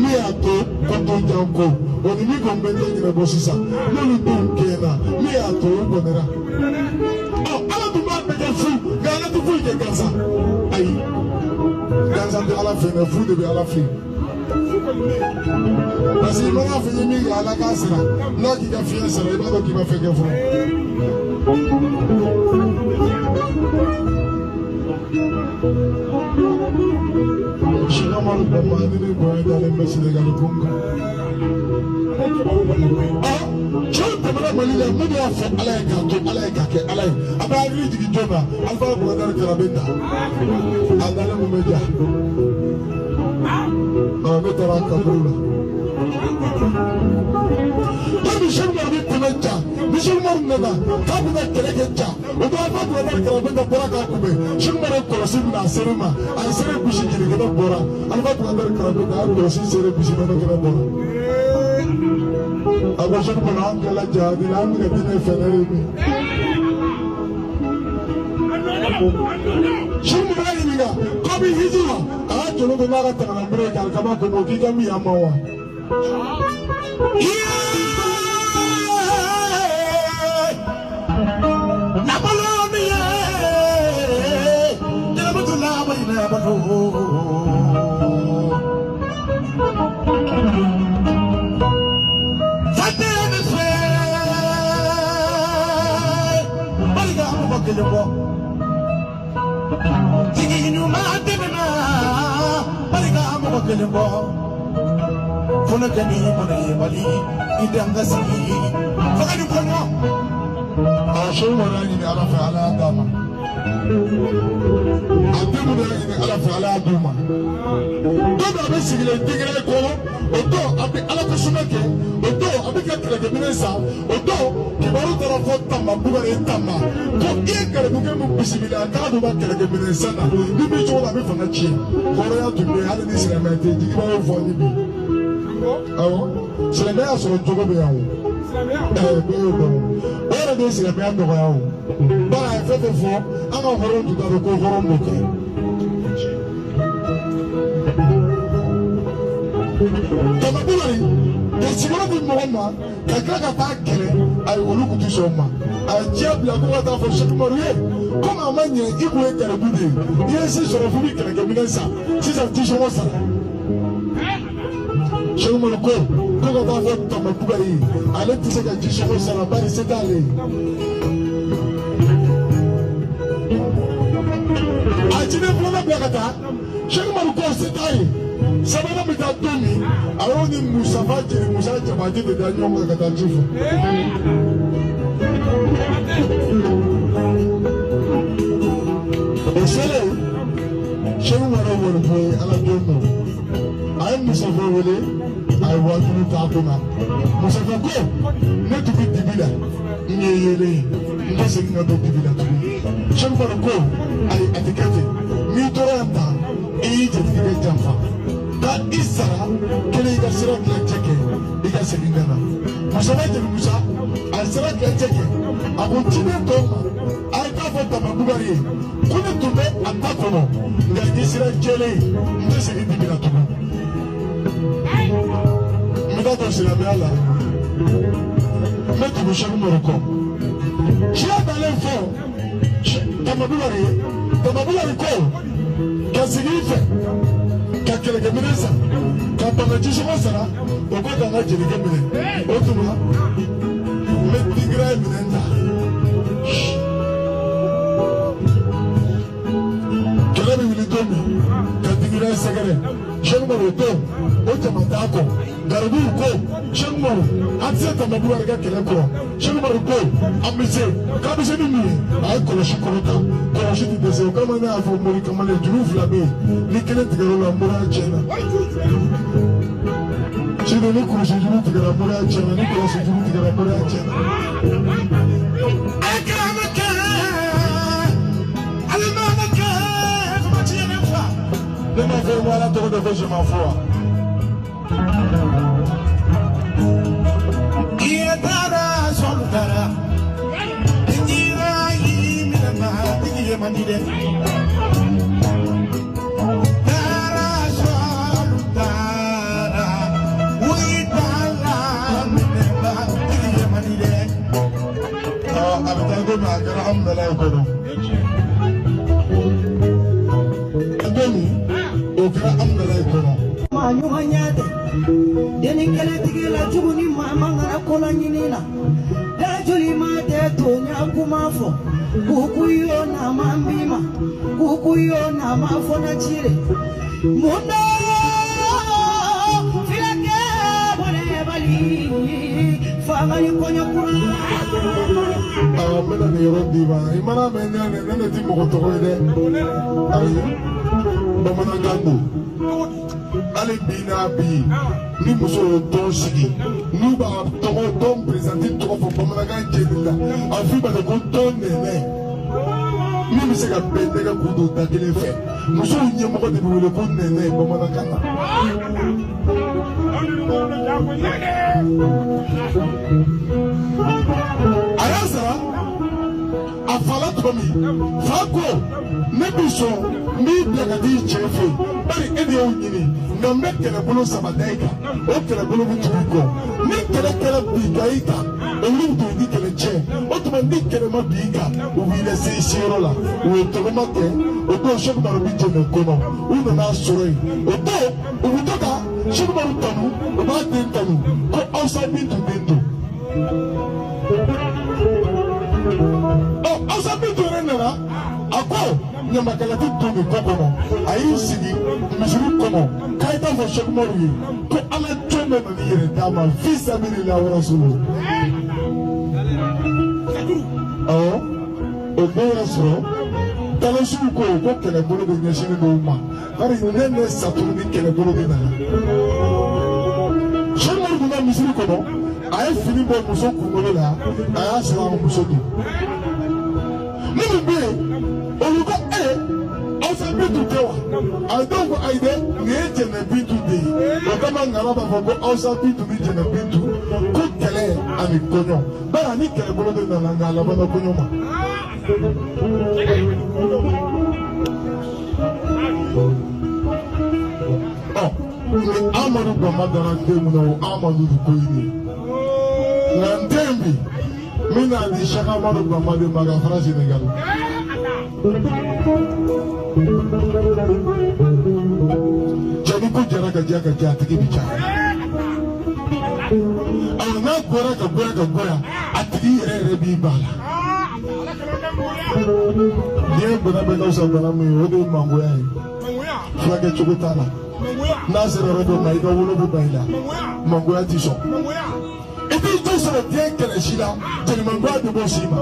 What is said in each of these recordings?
Miato, Kotojanko, on y compete in a bossisa. Non do Kena, Miato, Bonera. Oh, I want to make a food, Gana to food the Gaza. Aye, Gaza de Alafin, food de Alafin. Parce que mon enfant est mis à la casse là. Là qui a fait ça, il va qui va faire gaffe. Je n'ai pas mal de mal de boire dans les messieurs de Galopong. Ah, je ne peux pas me dire, mais il a fait Alaïka. Après, il dit que Jonah, Alpha Boudin de la Benda. Adala Moumedia. Ah, mais tu as un cabriola. Michel Marbi Punacha, Michel Marnada, Kabina Kerekecha, Obama Bora Bora Kube, Shumara Korosimna Seruma, and Sere Bushi Bora, Alba Karabina, Korosi Sere Bushina Bora. I was on Angela Jadi, I'm going to be Feneri. Shumara, Kabi Hizima, I had to look at Narata and break and come up to Mokigami Amawa. Funa kani mone bali idanga si fakani kono asho warani ni ala fa ala dama atemu ni ala fa ala duma dodo be sigile tigire ko odo abi ala ko sumake odo abi ka kire minesa odo kibaru tarafo tamba bugare tamba ko ie kare buke mu bisibila ta do ba kire minesa na ni bi chola be fana chi koro ya tumbe hali ni sira mate digiba fo ni bi. Oh, so let us go to the house. Where is the man of our own? But I felt before, I'm not going to go for a book. There's one of Mama, Kakaka Pack, I will look to Soma. I jab la water for Shakmarie. Come on, man, you wait at a building. Yes, it's a week like a minister. She's a teacher was. Je me le cours, quand on va voir dans ma poubelle, allez pousser la t-shirt sur la balle, c'est allé. A tu n'es pas la blagata, je me le cours, c'est allé. Ça va me mettre à Tony, alors on est Moussava, Moussa, tu m'as dit de dernier mois que tu as dit. Et c'est là, je me le vois à la Dono. I am Mr. I want to talk to him. Mr. Not to be Dibida. In a year, doesn't know the Dibida to me. Some for a go, I etiquette. Me to Randa, age of the jumper. That is Sarah, killing a syrup like chicken. It has a dinner. Musavati Musa, I select like chicken. I want to know. I covered the Mabugari. Couldn't to make a tapono. Like this jelly. This is Dibida to me. Mettons sur la biala. Mettons le chagrin au corps. J'ai dans l'info. Dans ma boule à corps. Qu'est-ce qu'il fait? Qu'est-ce qu'il a ça? Quand on a dit je ça là, on va dans la télé caméra. Autrement, mettre des graines dans quel est le domaine? Quand il est sagré, je me retourne. Otamatako, Garbu ko, Chemmo, Atseta Mabuarga Keleko, Chemmo ko, Amise, Kabisani, I Koloshikota, Koloshiti de Sekamana for Morikamale, Druflabe, Nikelet Garola Chena. She don't look who's to get a Mura Chena, Nicholas to get a Mura Chena. I can't care. Alamana care, Machina. Then I feel what I told the vision of war. Ietara soltara, Indira imina, Indira manide. Tara soltara. ma gara amdala kono adoni o gara amdala kono ma nyumanyade deni kele tigila juguni mama ngara kola nyinina da juli ma de to nya kumafo kukuyo na mambima kukuyo na mafona chire mundo filake bone bali famani konyo kura mena ni rodi ba imana mena ne ti mo to ide ayi bamana gango ale bina bi ni muso don sigi ni ba to don présenter to ko bamana gango la afi ba ko don nene ni mi se ka bende ka kudo ta kele fe muso nye mo ko de wele ko nene bamana kana ayasa afala tomi fako nebiso mi blagadi chefe bari ede onyini na mekele bolo sabadaika o kele bolo butuko ni kele bigaika olu to di kele che o to ndi kele ma biga o wi le se shiro la o to ma ke o to shoku baro bi je me kono o na soro o to ka shoku baro tanu o ba den tanu ko outside me to dento nana ako nyamakala ti to mi kokono ayi sigi misiri kono kaita fo shekumaru yi ko ala tome na ni yere dama visa mi la wara sulu o bora soro talo sulu ko kele bolo de nyeshini no ma bari nene saturu ni kele bolo de na shekumaru na misiri kono ayi fini bo muso kumolo la aya sira muso do Nínú olùkọ́ ọ̀sẹ̀ bí tùtẹ̀ wà àdókò àìdẹ ní èjẹ̀nẹ̀ bí tùtẹ̀ ọ̀gá máa ń nàrà bá fọ́kọ́ ọ̀sẹ̀ bí tùtẹ̀ jẹ̀nẹ̀ bí tù kó kẹlẹ̀ àmì kọ́nyọ̀ báyà ní kẹlẹ̀ gbọ́dọ̀ dé nàlá ní alábọ́dọ̀ kọ́nyọ̀ mà. Ní Amadu Bamba dara ndému náà Amadu dùkọ́ yìí ni na ndémi. Mina di Cheikh Amadou Bamba de Maga Fra Sénégal jadi ko jara ka tigi bi jara na gora atigi yɛrɛ bi bala diɲɛ bana bɛ ka fisa bana min ye o de ye mangoya ye furakɛ cogo t'a la n'a sera yɔrɔ dɔ ma i ka wolo bɛ ban i la mangoya ti sɔn et puis tout ça bien que les chila tellement droit de bon sima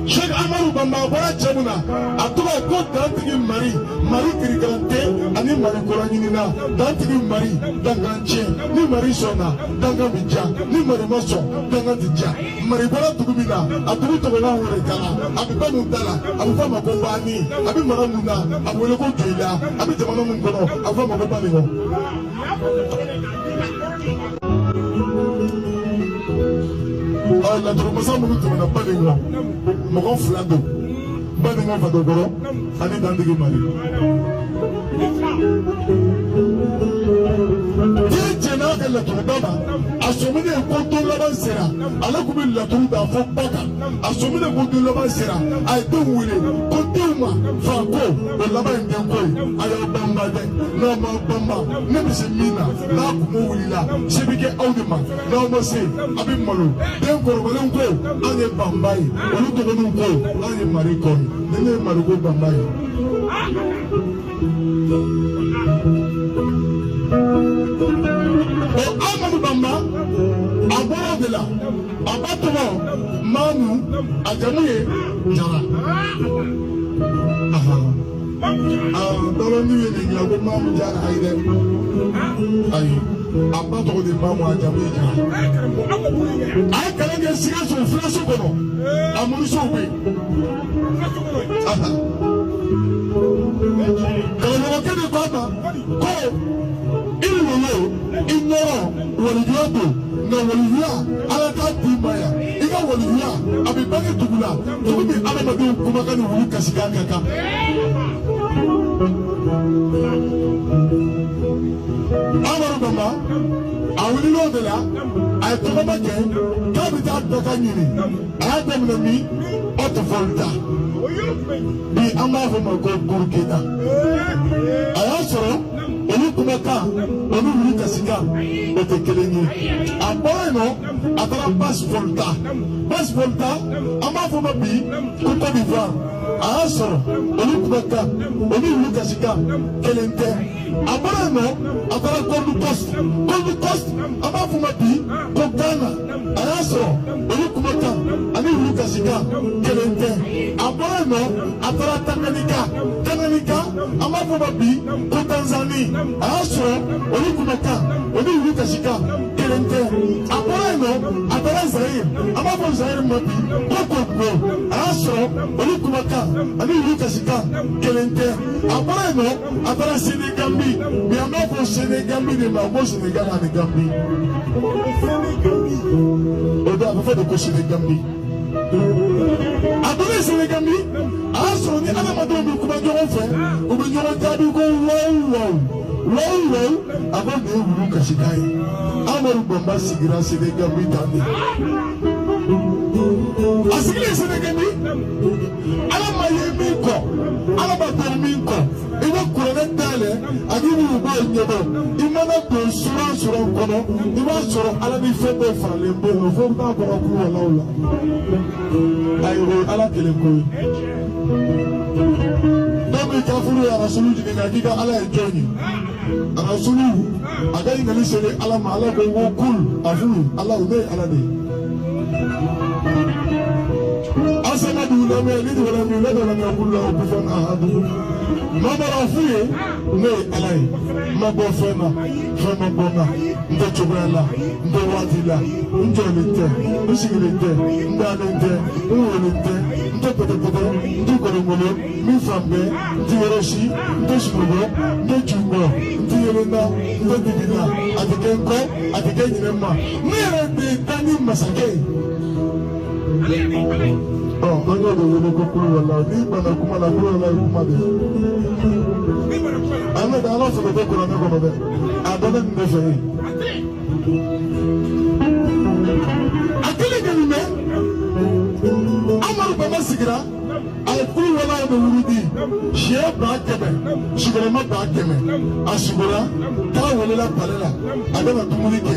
Cheikh Amadou Bamba bara jamuna atuba ko dantigi mari kirikante ani mari koranyina dantigi mari danganche ni mari sona dangabija ni mari maso dangantija mari bara tugumina atubu togona hore kala abibanu dala abufa makobani abi maramuna abwele ko joila abi jamana mun kono abufa makobani ho la turumasa mulu tɛmɛna baningo mɔgɔ fila don baningo fatɔkɔrɔ ani dantigi mari diɲɛ jɛn'a ka laturu da ma a sɔminen ko don laban sera ale kun bɛ laturu da fɔ ba kan a sɔminen ko don laban sera a ye denw wele ko denw ma fanko o laban in den ko ye a y'aw banba dɛ n'aw ma banba ne bɛ se min na n'a kun wulila se bɛ kɛ aw de ma n'aw ma se a bɛ malo den kɔrɔbalenw ko an ye banba ye olu dɔgɔninw ko an ye mari kɔ ye ni ne ye mari ko banba ye. Amadou Bamba a bɔra de la a ba tɔgɔ Manu a jamu ye Jara dɔlɔnin ye nin ɲininka ko Mamu Jara ayi dɛ ayi a ba tɔgɔ de Mamu a jamu ye Jara a ye kalan kɛ Sikaso filaso kɔnɔ a morisow bɛ yen karamɔgɔkɛ de ko a ma ko ignoro walijuya don nka walijuya ala t'a di ma yan i ka walijuya a bɛ bange dugu la dugu min adamadenw kumakan ni wuli kasikan ka kan. Amadou Bamba wulila o de la a ye tɔgɔma kɛ k'a bɛ taa dɔ ka ɲini a y'a daminɛ min Haute Volta bi an b'a fɔ ma ko Burkina a y'a sɔrɔ olu kumakan olu wuli kasikan o tɛ kelen ye a bɔra yen nɔ a taara Basse Volta an b'a fɔ ma bi ko Côte d'Ivoire a y'a sɔrɔ olu kumakan olu wuli kasikan kelen tɛ a bɔra yen nɔ a taara Gold Coast an b'a fɔ ma bi ko Ghana a y'a sɔrɔ olu kumakan ani wuli kasikan kelen tɛ a bɔra yen nɔ a taara Tanganyika an b'a fɔ ma bi ko Tanzanie a y'a sɔrɔ olu kumakan olu wuli kasikan kelen tɛ a bɔra yen nɔ a taara Zaïre an b'a fɔ Zaïre ma bi ko Congo a y'a sɔrɔ olu kumakan ani wuli kasikan kelen tɛ a bɔra yen nɔ a taara Sénégambi bi an b'a fɔ Sénégambi de ma ko Sénégal ani Gambi o de a bɛ fɔ de ko Sénégambi a donna Sénégambi a y'a sɔrɔ ni adamadenw bɛ kuma ɲɔgɔn fɛ u bɛ ɲɔgɔn jaabi ko wow a ko nin ye wulu kasikan ye Amadou Bamba sigira Sénégambi tan de a sigilen Sénégambi Ala ma ye min kɔ Ala ma don min kɔ I bɛ kuranɛ dayɛlɛ ani wuluba ɲɛdɔn I mana don suran kɔnɔ I b'a sɔrɔ Ala ni fɛn bɛɛ faralen bɛ yen fo n'a bɔra kulubalaw la ayi o ye Ala kelen ko ye dɔw bɛ kafuru ye Rasulu ɲininka k'i ka Ala ye jɔn ye Rasulu a ka ɲininkali selen Ala ma Ala ko kul a f'u ye Ala o ne ye Ala de ye asana du lamɛn ni wala min ne dɔn lamɛn kulu la o ko fɛn ahadu ma bɔra f'u ye ne ye Ala ye ma bɔ fɛn na fɛn ma bɔ n na n tɛ cogoya la n tɛ waati la n jɔlen tɛ n sigilen tɛ n dalen tɛ n wolen tɛ n tɛ pɛtɛpɛtɛ n tɛ gɔlɔngɔlɔ min fan bɛɛ n tɛ yɔrɔ si n tɛ sunɔgɔ n tɛ jungɔ n tɛ yelenna n tɛ digina a tɛ kɛ n kɔ a tɛ kɛ ɲinɛ ma ne yɛrɛ de ye taa ni masakɛ ye. An y'o de wele ko kulubala n'i bana kuma la kulubala ye kuma de ye an bɛ Ala sɔrɔ bɛ kuranɛ kɔnɔ dɛ a bɛ ne nin de fɛ yen a kelen kɛ nin mɛ Amadu Bamba sigira a ye kulubala de wuli di sɛ 100,000 sigiyɔrɔma 100,000 a sigora k'a welela pale la a bɛna dumuni kɛ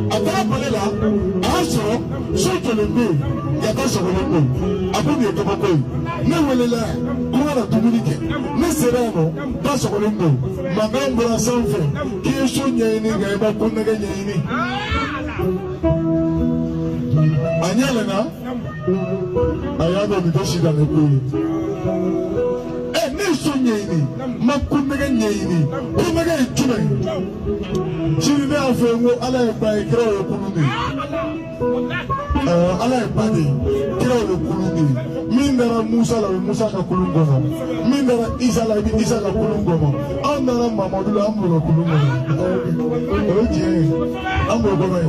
a taara pale la a y'a sɔrɔ so jɔlen bɛ yen yata sɔgɔlen bɛ yen a ko nin ye kabako ye ne welela ko n kana dumuni kɛ ne sera yan nɔ ba sɔgɔlen bɛ yen mankan bɔra sanfɛ k'i ye so ɲɛɲini nka i ma ko nɛgɛ ɲɛɲini a ɲɛlɛnna a y'a dɔn nin tɛ si dan ne ko ye ne ye so ɲɛɲini n ma ko nɛgɛ ɲɛɲini ko nɛgɛ ye jumɛn sini ne y'a fɔ n ko Ala ye ba ye kiraw ye kunu de Ala ye ba de ye kiraw ye kunu de ye min dara Musa la o ye Musa ka kulun kɔnɔ min dara Isa la i bɛ Isa ka kulun kɔnɔ an dara Mamadu la an b'o ka kulun kɔnɔ o ye tiɲɛ ye an b'o kɔnɔ ye.